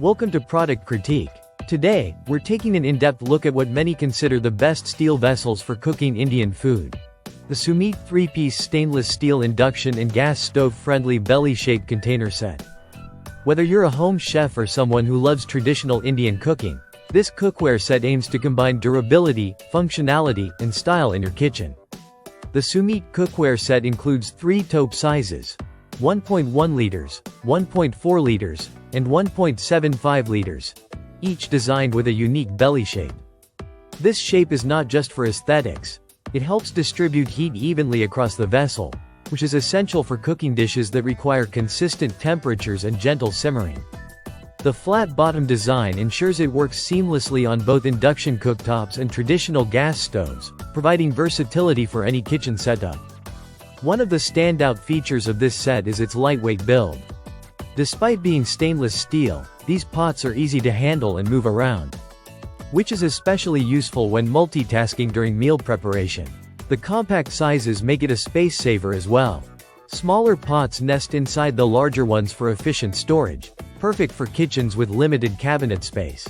Welcome to Product Critique. Today, we're taking an in-depth look at what many consider the best steel vessels for cooking Indian food. The Sumeet 3-piece stainless steel induction and gas stove-friendly belly-shaped container set. Whether you're a home chef or someone who loves traditional Indian cooking, this cookware set aims to combine durability, functionality, and style in your kitchen. The Sumeet cookware set includes 3 taupe sizes: 1.1 liters, 1.4 liters, and 1.75 liters, each designed with a unique belly shape. This shape is not just for aesthetics. It helps distribute heat evenly across the vessel, which is essential for cooking dishes that require consistent temperatures and gentle simmering. The flat bottom design ensures it works seamlessly on both induction cooktops and traditional gas stoves, providing versatility for any kitchen setup. One of the standout features of this set is its lightweight build. Despite being stainless steel, these pots are easy to handle and move around, which is especially useful when multitasking during meal preparation. The compact sizes make it a space saver as well. Smaller pots nest inside the larger ones for efficient storage, perfect for kitchens with limited cabinet space.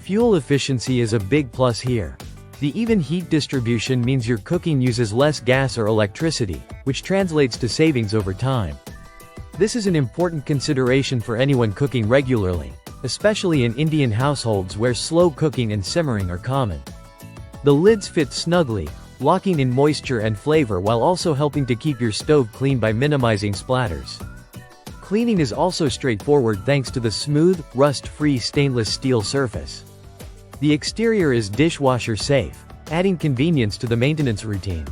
Fuel efficiency is a big plus here. The even heat distribution means your cooking uses less gas or electricity, which translates to savings over time. This is an important consideration for anyone cooking regularly, especially in Indian households where slow cooking and simmering are common. The lids fit snugly, locking in moisture and flavor while also helping to keep your stove clean by minimizing splatters. Cleaning is also straightforward thanks to the smooth, rust-free stainless steel surface. The exterior is dishwasher safe, adding convenience to the maintenance routine.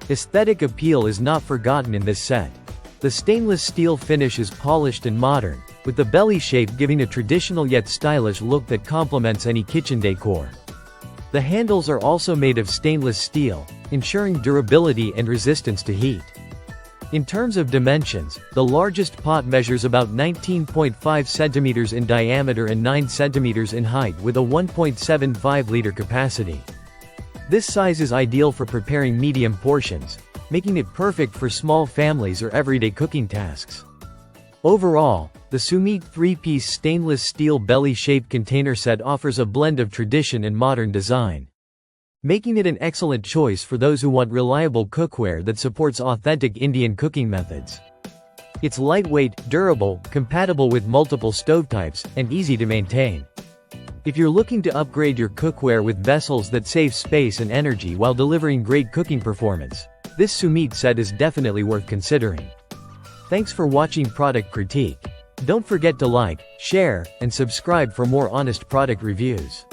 Aesthetic appeal is not forgotten in this set. The stainless steel finish is polished and modern, with the belly shape giving a traditional yet stylish look that complements any kitchen decor. The handles are also made of stainless steel, ensuring durability and resistance to heat. In terms of dimensions, the largest pot measures about 19.5 centimeters in diameter and 9 centimeters in height with a 1.75-liter capacity. This size is ideal for preparing medium portions, making it perfect for small families or everyday cooking tasks. Overall, the Sumeet 3-piece stainless steel belly-shaped container set offers a blend of tradition and modern design, making it an excellent choice for those who want reliable cookware that supports authentic Indian cooking methods. It's lightweight, durable, compatible with multiple stove types, and easy to maintain. If you're looking to upgrade your cookware with vessels that save space and energy while delivering great cooking performance, this Sumeet set is definitely worth considering. Thanks for watching Product Critique. Don't forget to like, share, and subscribe for more honest product reviews.